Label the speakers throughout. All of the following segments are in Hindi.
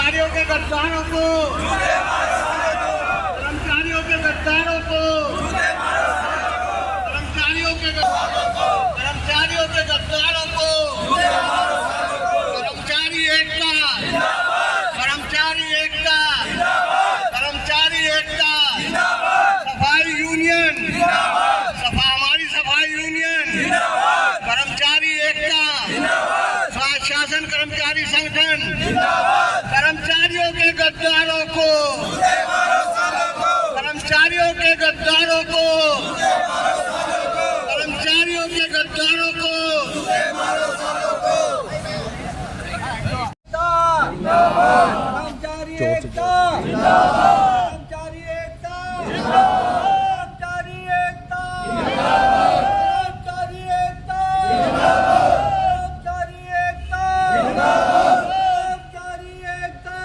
Speaker 1: कर्मचारियों के गद्दारों को, कर्मचारियों के गद्दारों को, कर्मचारियों के गद्दारों को, कर्मचारी एकता, कर्मचारी एकता, कर्मचारी एकता, सफाई यूनियन, हमारी सफाई यूनियन, कर्मचारी एकता, शासन कर्मचारी संगठन, कर्मचारियों के गद्दारों को, कर्मचारियों के गद्दारों को, कर्मचारियों के गद्दारों को
Speaker 2: कर्मचारी एकता, कर्मचारी एकता, कर्मचारी एकता, कर्मचारी एकता, कर्मचारी एकता, कर्मचारी एकता।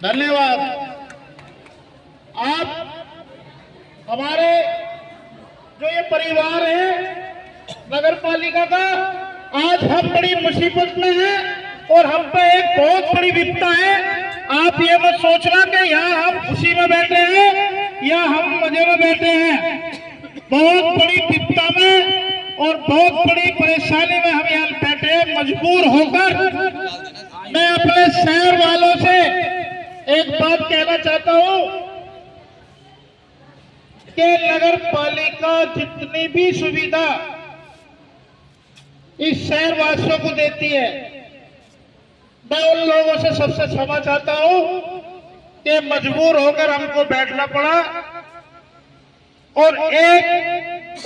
Speaker 3: धन्यवाद। आप हमारे जो ये परिवार है नगर पालिका का, आज हम बड़ी मुसीबत में हैं और हम पे एक बहुत बड़ी विपदा है। आप ये मत सोचना कि यहाँ हम खुशी में बैठे हैं या हम मजे में बैठे हैं। बहुत बड़ी विपदा में और बहुत बड़ी परेशानी में हम यहाँ बैठे हैं। मजबूर होकर मैं अपने शहर वालों से एक बात कहना चाहता हूँ कि नगर पालिका जितनी भी सुविधा इस शहर वासियों को देती है, मैं उन लोगों से सबसे क्षमा चाहता हूं कि मजबूर होकर हमको बैठना पड़ा। और एक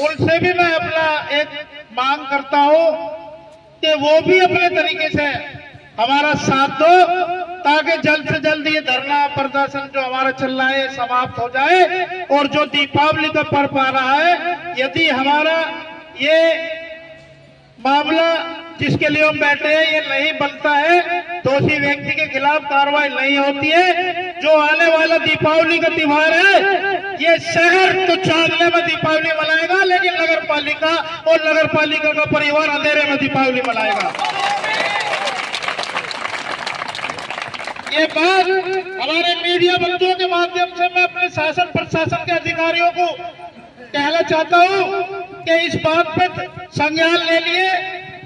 Speaker 3: उनसे भी मैं अपना एक मांग करता हूं कि वो भी अपने तरीके से हमारा साथ दो, ताकि जल्द से जल्द ये धरना प्रदर्शन जो हमारा चल रहा है समाप्त हो जाए। और जो दीपावली का पर्व आ रहा है, यदि हमारा ये मामला जिसके लिए हम बैठे हैं ये नहीं बनता है, दोषी व्यक्ति के खिलाफ कार्रवाई नहीं होती है, जो आने वाला दीपावली का त्योहार है, ये शहर तो चांदने में दीपावली मनाएगा, लेकिन नगर पालिका और नगर पालिका का परिवार अंधेरे में दीपावली मनाएगा। ये बात हमारे मीडिया बंधुओं के माध्यम से मैं अपने शासन प्रशासन के अधिकारियों को कहना चाहता हूं कि इस बात पे संज्ञान ले लिए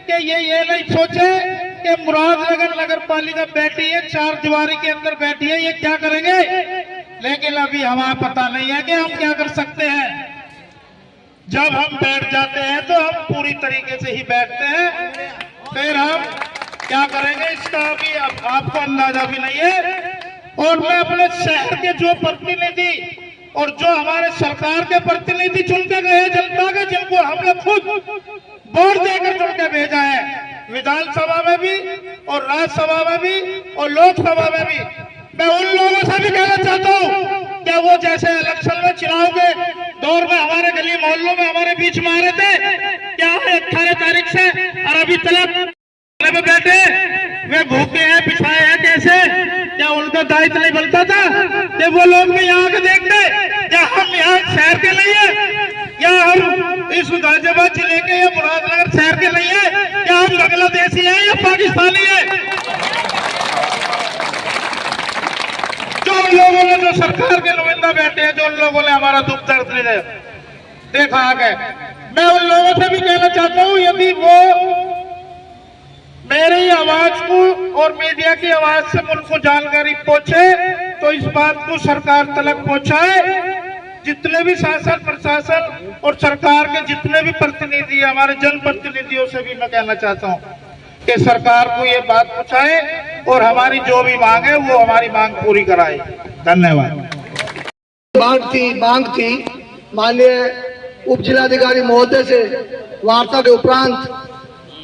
Speaker 3: कि ये नहीं सोचे कि मुरादनगर नगर पालिका बैठी है, चार दीवारी के अंदर बैठी है, ये क्या करेंगे। लेकिन अभी हमें पता नहीं है कि हम क्या कर सकते हैं। जब हम बैठ जाते हैं तो हम पूरी तरीके से ही बैठते हैं, फिर हम क्या करेंगे इसका अभी आपको अंदाजा भी नहीं है। और मैं अपने शहर के जो प्रतिनिधि और जो हमारे सरकार के प्रतिनिधि चुन के गए जनता के, जिनको हमने खुद वोट देकर चुन के भेजा है, विधानसभा में भी और राज्यसभा में भी और लोकसभा में भी, मैं उन लोगों से भी कहना चाहता हूँ कि वो जैसे इलेक्शन में चुनाव के दौर में हमारे गली मोहल्लों में हमारे बीच में आ रहे थे, क्या 18 तारीख से और अभी तक में बैठे वे भूखे हैं, पिछाए हैं, कैसे क्या उनका दायित्व नहीं बनता था कि वो लोग भी यहाँ के देखते, या हम यहाँ शहर के नहीं है, या हम इस गाजियाबाद जिले के या मुरादनगर शहर के नहीं है, या हम बांग्लादेशी हैं या पाकिस्तानी है। जो लोगों ने जो सरकार के नुमाइंदा बैठे हैं, जो उन लोगों ने हमारा दुख दर्द देखा आगे, मैं उन लोगों से भी कहना चाहता हूँ, यदि वो मेरी आवाज को और मीडिया की आवाज से उनको जानकारी पहुंचे तो इस बात को सरकार तक पहुंचाए। जितने भी शासन प्रशासन और सरकार के जितने भी प्रतिनिधि, हमारे जनप्रतिनिधियों से भी मैं कहना चाहता हूं कि सरकार को ये बात पहुंचाए और हमारी जो भी मांग है वो हमारी मांग पूरी कराए। धन्यवाद।
Speaker 4: मांग थी माननीय उप जिलाधिकारी महोदय से वार्ता के उपरांत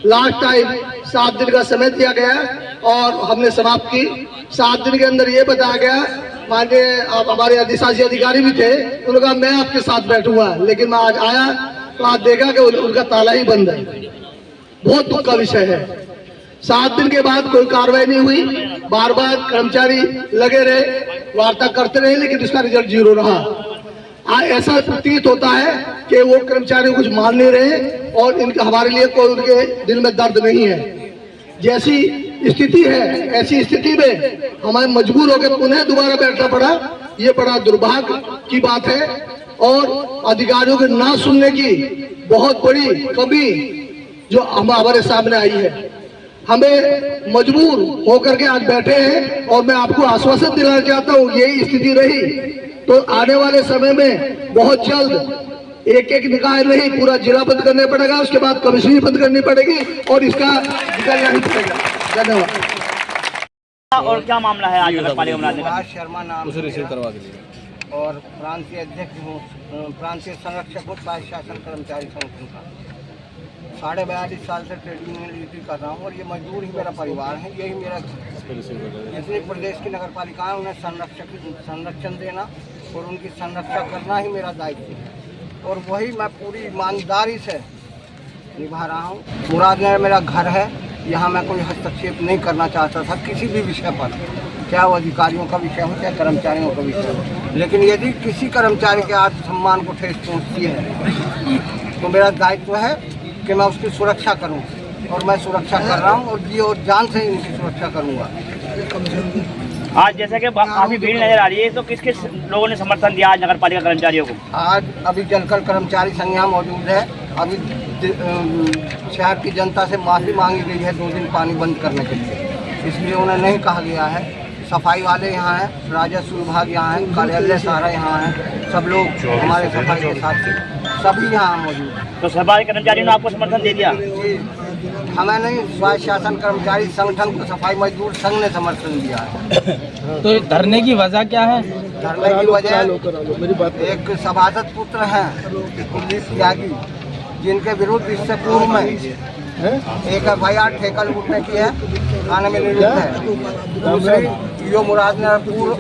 Speaker 4: लास्ट टाइम 7 दिन का समय दिया गया और हमने समाप्त की। 7 दिन के अंदर ये बताया गया, माननीय हमारे अधिशासी अधिकारी भी थे, उन्होंने कहा मैं आपके साथ बैठूंगा, लेकिन मैं आज आया तो आज देखा कि उनका ताला ही बंद है। बहुत दुख का विषय है। 7 दिन के बाद कोई कार्रवाई नहीं हुई, बार बार कर्मचारी लगे रहे, वार्ता करते रहे, लेकिन उसका रिजल्ट 0 रहा। ऐसा प्रतीत होता है कि वो कर्मचारी कुछ मान नहीं रहे और इनका हमारे लिए कोई उनके दिल में दर्द नहीं है। जैसी स्थिति है, ऐसी स्थिति में हमें मजबूर होकर पुनः दोबारा बैठना पड़ा। ये बड़ा दुर्भाग्य की बात है और अधिकारियों के ना सुनने की बहुत बड़ी कमी जो हमारे सामने आई है। हमें मजबूर होकर के आज बैठे हैं और मैं आपको आश्वासन दिलाना चाहता हूँ, यही स्थिति रही तो आने वाले समय में बहुत जल्द एक एक निकाय नहीं, पूरा जिला बंद करना पड़ेगा, उसके बाद कमिश्नरी बंद करनी पड़ेगी और इसका निकालना ही पड़ेगा। धन्यवाद।
Speaker 5: और क्या मामला है आज नगर पालिका में?
Speaker 6: राज शर्मा नाम उसे रिसीव करवा दीजिए और प्रांतीय अध्यक्ष हूँ, प्रांतीय संरक्षक हूँ शासन कर्मचारी संगठन का। 42.5 साल से ट्रेड यूनियन ड्यूटी कर रहा हूँ और ये मजदूर ही मेरा परिवार है, यही मेरा जितनी प्रदेश की नगर पालिका है उन्हें संरक्षण देना और उनकी संरक्षा करना ही मेरा दायित्व है और वही मैं पूरी ईमानदारी से निभा रहा हूँ। मुरादनगर मेरा घर है, यहाँ मैं कोई हस्तक्षेप नहीं करना चाहता था किसी भी विषय पर, चाहे वो अधिकारियों का विषय हो चाहे कर्मचारियों का विषय हो, लेकिन यदि किसी कर्मचारी के आत्मसम्मान को ठेस पहुँचती है तो मेरा दायित्व है कि मैं उसकी सुरक्षा करूं और मैं सुरक्षा कर रहा हूं और जी और जान से इनकी सुरक्षा करूंगा।
Speaker 5: आज जैसे कि काफी भीड़ नजर आ रही है, तो किस किस लोगों ने समर्थन दिया आज नगर पालिका कर्मचारियों को? आज
Speaker 6: अभी जलकर कर्मचारी संघ यहाँ मौजूद है। अभी शहर की जनता से माफ़ी मांगी गई है 2 दिन पानी बंद करने के लिए, इसलिए उन्हें नहीं कहा गया है। सफाई वाले यहाँ हैं, राजस्व विभाग यहाँ है, कार्यालय सारा यहाँ है, सब लोग हमारे सफाई के साथ सभी यहाँ मौजूद हैं।
Speaker 5: तो सफाई कर्मचारियों ने आपको समर्थन दे दिया?
Speaker 6: हमें नहीं, स्वास्थ्य शासन कर्मचारी संगठन को सफाई मजदूर संघ ने समर्थन दिया है।
Speaker 2: तो धरने की वजह क्या है?
Speaker 6: धरने की वजह एक सभासद पुत्र हैं कुलदीप त्यागी, जिनके विरुद्ध इससे पूर्व में एक FIR ठेका लूटने की है, थाने में निरुद्ध है। दूसरी यो मुरादनगर पूर्व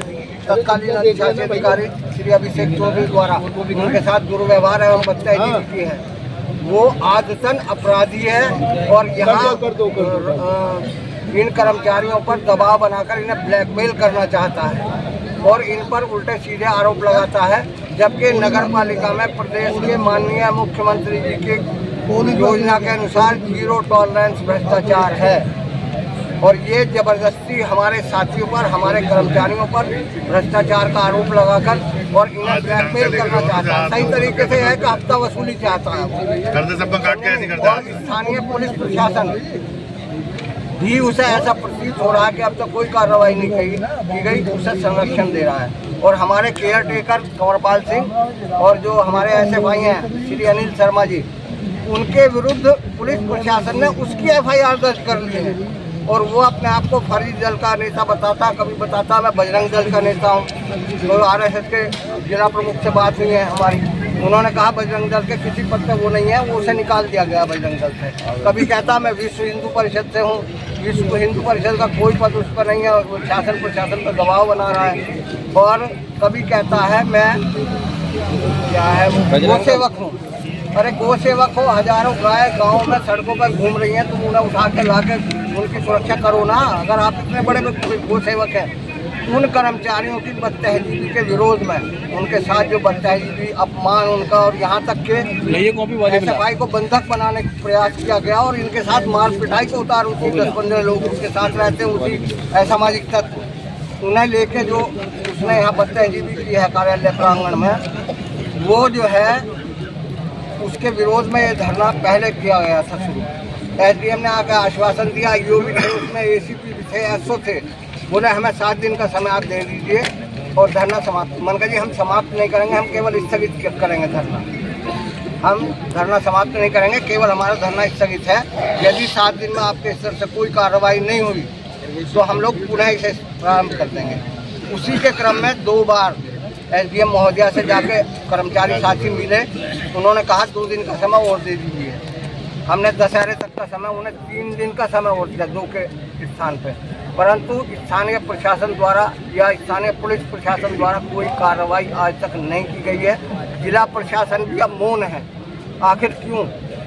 Speaker 6: तत्कालीन अधिशासी अधिकारी श्री अभिषेक चौधरी द्वारा उनके साथ दुर्व्यवहार एवं बदतमीजी की है। वो आदतन अपराधी है और यहाँ इन कर्मचारियों पर दबाव बनाकर इन्हें ब्लैकमेल करना चाहता है और इन पर उल्टे सीधे आरोप लगाता है, जबकि नगर पालिका में प्रदेश के माननीय मुख्यमंत्री जी की योजना के अनुसार 0 टॉलरेंस भ्रष्टाचार है और ये जबरदस्ती हमारे साथियों पर, हमारे कर्मचारियों पर भ्रष्टाचार का आरोप लगाकर और इन्हें ब्लैकमेल करना चाहता है। सही तरीके से है कि हफ्ता वसूली चाहता है। और स्थानीय पुलिस प्रशासन भी उसे ऐसा प्रतीत हो रहा है कि अब तक कोई कार्रवाई नहीं की गई, उसे संरक्षण दे रहा है। और हमारे केयर टेकर कंवरपाल सिंह और जो हमारे SFI हैं श्री अनिल शर्मा जी, उनके विरुद्ध पुलिस प्रशासन ने उसकी FIR दर्ज कर ली है और वो अपने आप को फर्जी दल का नेता बताता, कभी बताता मैं बजरंग दल का नेता हूँ। तो RSS के जिला प्रमुख से बात हुई है हमारी, उन्होंने कहा बजरंग दल के किसी पद पे वो नहीं है, वो उसे निकाल दिया गया बजरंग दल से। कभी कहता मैं विश्व हिंदू परिषद से हूँ, विश्व हिंदू परिषद का कोई पद उस पर नहीं है और वो शासन प्रशासन पर दबाव बना रहा है। और कभी कहता है मैं क्या है गो सेवक हूँ। अरे गो सेवक हो, हजारों गाय गाँव में सड़कों पर घूम रही हैं, तुम उन्हें उठा के ला के उनकी सुरक्षा करो ना। अगर आप इतने बड़े गो सेवक हैं, उन कर्मचारियों की बदतहजीबी के विरोध में उनके साथ जो बदतहजीबी, अपमान उनका और यहाँ तक के SFI को बंधक बनाने का प्रयास किया गया और इनके साथ मार पिटाई को उतार उसी 10-15 लोग उनके साथ रहते हैं, उसी असामाजिक तत्व उन्हें लेके जो उसने यहाँ बदतहजीबी की है कार्यालय प्रांगण में, वो जो है उसके विरोध में ये धरना पहले किया गया था शुरू। SDM ने आकर आश्वासन दिया, यो भी थे उसमें, ACP भी थे, SO थे, बोले हमें 7 दिन का समय आप दे दीजिए और धरना समाप्त। मन का जी हम समाप्त नहीं करेंगे, हम केवल स्थगित करेंगे धरना। हम धरना समाप्त नहीं करेंगे, केवल हमारा धरना स्थगित है। यदि 7 दिन में आपके स्तर से कोई कार्रवाई नहीं हुई तो हम लोग पुनः इसे प्रारंभ कर देंगे। उसी के क्रम में 2 बार SDM महोदया से जाके कर्मचारी साथी मिले, उन्होंने कहा 2 दिन का समय और दे दीजिए। हमने दशहरे तक का समय, उन्हें 3 दिन का समय और दिया 2 के स्थान पे, परंतु स्थानीय प्रशासन द्वारा या स्थानीय पुलिस प्रशासन द्वारा कोई कार्रवाई आज तक नहीं की गई है। जिला प्रशासन भी अब मौन है। आखिर क्यों?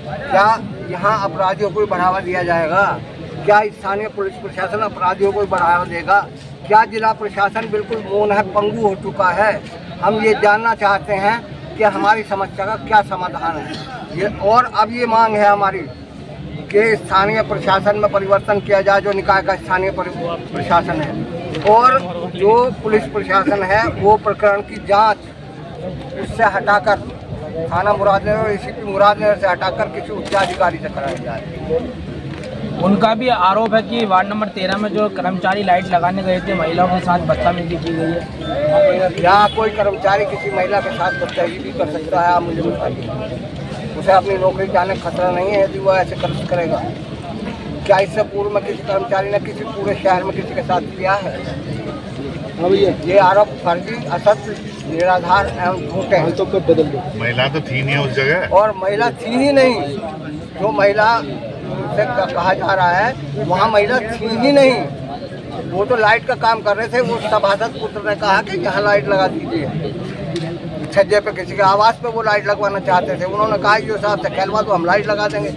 Speaker 6: क्या यहाँ अपराधियों को बढ़ावा दिया जाएगा? क्या स्थानीय पुलिस प्रशासन अपराधियों को बढ़ावा देगा? क्या जिला प्रशासन बिल्कुल मौन है, पंगु हो चुका है? हम ये जानना चाहते हैं कि हमारी समस्या का क्या समाधान है। ये और अब ये मांग है हमारी कि स्थानीय प्रशासन में परिवर्तन किया जाए, जो निकाय का स्थानीय प्रशासन है, और जो पुलिस प्रशासन है वो प्रकरण की जांच उससे हटाकर थाना मुरादनगर और एसीपी मुरादनगर से हटाकर किसी उच्चाधिकारी से कराई जाए।
Speaker 7: उनका भी आरोप है कि वार्ड नंबर 13 में जो कर्मचारी लाइट लगाने गए थे महिलाओं के साथ बदतमीजी की गई है।
Speaker 6: यहाँ कोई कर्मचारी किसी महिला के साथ बदतमीजी कर सकता है, आप मुझे बताइए। उसे अपनी नौकरी जाने का खतरा नहीं है यदि वो ऐसे करेगा। क्या इससे पूर्व में किसी कर्मचारी ने किसी पूरे शहर में किसी के साथ किया है? ये आरोप फर्जी, असत्य, निराधार एवं झूठे हैं।
Speaker 8: तो कब बदल दो? महिला तो थी नहीं उस जगह,
Speaker 6: और महिला थी ही नहीं। जो महिला से कहा जा रहा है वहाँ महिला थी ही नहीं। वो तो लाइट का काम कर रहे थे। वो सभासद पुत्र ने कहा कि यहाँ लाइट लगा दीजिए, छज्जे पे किसी के आवास पे वो लाइट लगवाना चाहते थे। उन्होंने कहा ईओ साहब से कहलवा तो हम लाइट लगा देंगे।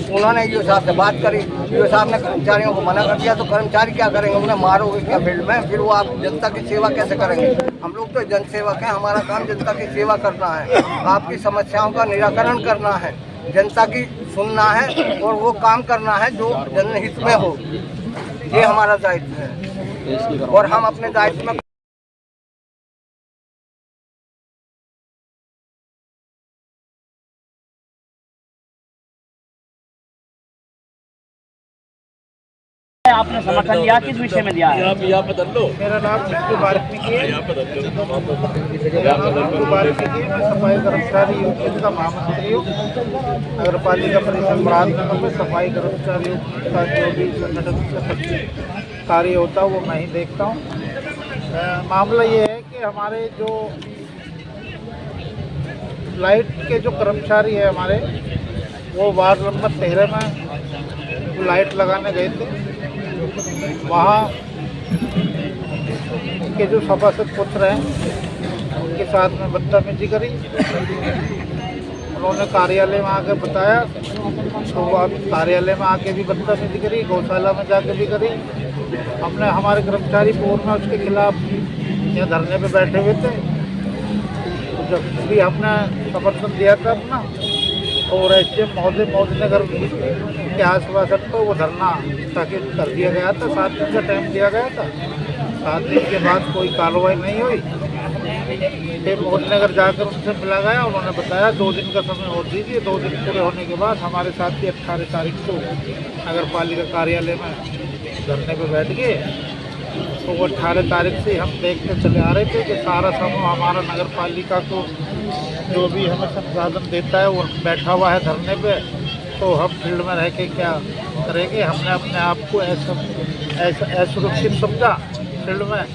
Speaker 6: उन्होंने ईओ साहब से बात करी, ईओ साहब ने कर्मचारियों को मना कर दिया। तो कर्मचारी क्या करेंगे? उन्हें मारोगे क्या फील्ड में? फिर वो आप जनता की सेवा कैसे करेंगे? हम लोग तो जनसेवक हैं, हमारा काम जनता की सेवा करना है, आपकी समस्याओं का निराकरण करना है, जनता की सुनना है और वो काम करना है जो जनहित में हो। ये हमारा दायित्व है और हम अपने दायित्व में
Speaker 5: आपने समर्थन दिया, किस विषय में दिया है?
Speaker 3: मेरा नाम बिट्टू वाल्मीकि है। बिट्टू वाल्मीकि, मैं सफाई कर्मचारी यूनियन का महामंत्री हूँ। नगर पालिका परिषद मुरादनगर में सफाई कर्मचारियों का जो भी संगठन से कार्य होता है वो मैं ही देखता हूँ। मामला ये है कि हमारे जो लाइट के जो कर्मचारी है हमारे, वो वार्ड नंबर 13 में लाइट लगाने गए थे। वहाँ के जो सभासद पुत्र हैं उनके साथ में बदतमीजी करी। उन्होंने कार्यालय में आकर बताया तो वो कार्यालय में आके भी बदतमीजी करी, गौशाला में जाके भी करी। हमने हमारे कर्मचारी पूर्व में उसके खिलाफ यहाँ धरने पे बैठे हुए थे। तो जब भी हमने समर्थन दिया था अपना, और एसडीएम महोदय नगर के आश्वासन पर वो धरना ताकि कर दिया गया था। 7 दिन का टाइम दिया गया था। 7 दिन के बाद कोई कार्रवाई नहीं हुई। फिर महोदय नगर जाकर उनसे मिला गया। उन्होंने बताया 2 दिन का समय और दीजिए। 2 दिन पूरे होने के बाद हमारे साथी 18 तारीख को नगर पालिका कार्यालय में धरने पर बैठ गए। तो वो 18 तारीख से हम देखते चले आ रहे थे कि सारा समूह हमारा नगर पालिका को जो भी हमें संसाधन देता है वो बैठा हुआ है धरने पे। तो हम फील्ड में रह के क्या करेंगे? हमने अपने आप को ऐसा असुरक्षित समझा फील्ड में,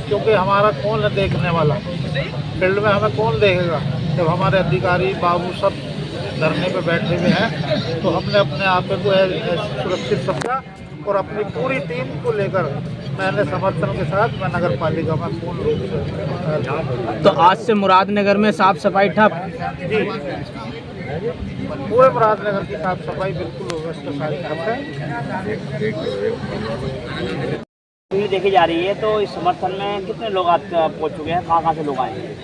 Speaker 3: क्योंकि हमारा कौन है देखने वाला? फील्ड में हमें कौन देखेगा? जब हमारे अधिकारी बाबू सब धरने पे बैठे हुए हैं तो हमने अपने आप को सुरक्षित समझा और अपनी पूरी टीम को लेकर मैंने समर्थन के साथ मैं नगर पालिका में पूर्ण रूप से।
Speaker 7: तो आज से मुरादनगर में साफ सफाई ठप?
Speaker 3: जी, पूरे मुरादनगर की साफ सफाई बिल्कुल व्यवस्था सारी ठप है।
Speaker 5: भीड़ देखी जा रही है, तो इस समर्थन में कितने लोग आप पहुँच चुके हैं? कहाँ से लोग आए हैं?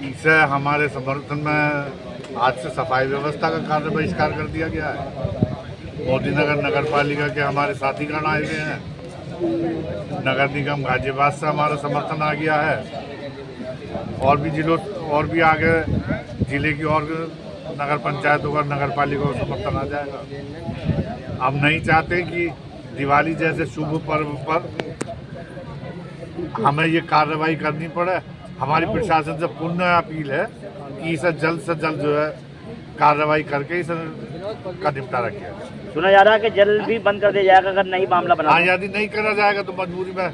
Speaker 8: इसे हमारे समर्थन में आज से सफाई व्यवस्था का कार्य बहिष्कार कर दिया गया है। मोदी नगर नगर पालिका के हमारे साथीगण आए हुए हैं। नगर निगम गाजियाबाद से हमारा समर्थन आ गया है। और भी जिलों और भी आगे जिले की और नगर पंचायतों का नगर पालिका को समर्थन आ जाएगा। हम नहीं चाहते कि दिवाली जैसे शुभ पर्व पर हमें ये कार्रवाई करनी पड़े। हमारी प्रशासन से पुनः अपील है कि इसे जल्द से जल्द जो है कार्रवाई करके इसे का निपटारा किया जाए।
Speaker 5: सुना जा रहा है कि जल भी बंद कर दिया जाएगा अगर नहीं मामला बना।
Speaker 8: हाँ, यदि नहीं करा जाएगा तो मजबूरी में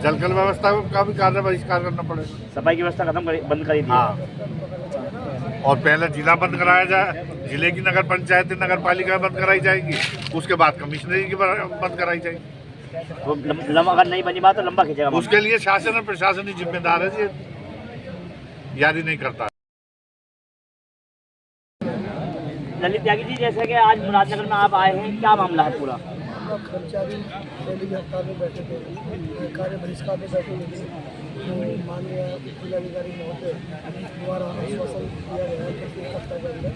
Speaker 8: जलकल व्यवस्था का भी कार्य बहिष्कार करना पड़ेगा।
Speaker 5: सफाई की व्यवस्था बंद करी थी।
Speaker 8: हाँ, और पहले जिला बंद कराया जाए, जिले की नगर पंचायत नगर पालिका बंद कराई जाएगी, उसके बाद कमिश्नरी की बंद कराई जाएगी।
Speaker 5: तो लंबा अगर नहीं बनी बात तो लंबा खींचेगा।
Speaker 8: उसके लिए शासन और प्रशासन ही जिम्मेदार है जी, यदि नहीं करता।
Speaker 5: ललित त्यागी जी, जैसे कि आज मुरादनगर में आप आए हैं, क्या मामला है पूरा?
Speaker 4: कर्मचारी पहले हड़ताल में बैठे थे, कार्य बहिष्कार में बैठे हुए थे। तो माननीय जिलाधिकारी महोदय द्वारा आश्वासन दिया गया है कि 1 सप्ताह के अंदर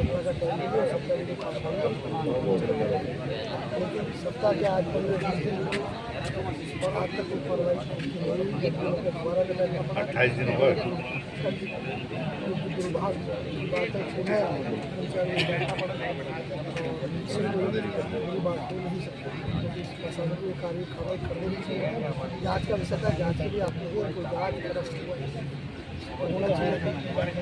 Speaker 4: सप्ताह का टाइम देंगे और सप्ताह के काम लेकिन सप्ताह के आज 15-20 दिन और आज तक कोई कार्रवाई दोबारा लगाना पड़ा।
Speaker 8: 28 दिन हो गए।
Speaker 4: दुर्भाग्य की बात है, पुनः कर्मचारी बैठना पड़ा और बात हो नहीं सकती क्योंकि प्रशासन को कार्य कार्रवाई करने नहीं चाहिए। जाँच का विषय था, जाँच के लिए आपको कोई जाँच होना चाहिए।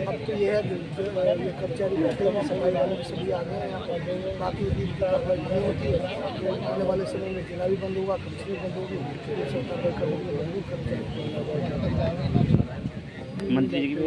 Speaker 4: अब तो ये है ये कर्मचारी बैठे हैं, सफाई वाले भी सभी आ गए हैं यहाँ पर। बाकी यदि कार्रवाई नहीं होती है तो आने वाले समय में जिला भी बंद होगा, कंपनी बंद होगी, तो कार्रवाई करने के लिए मजबूर कर्मचारी
Speaker 5: मंत्री जी की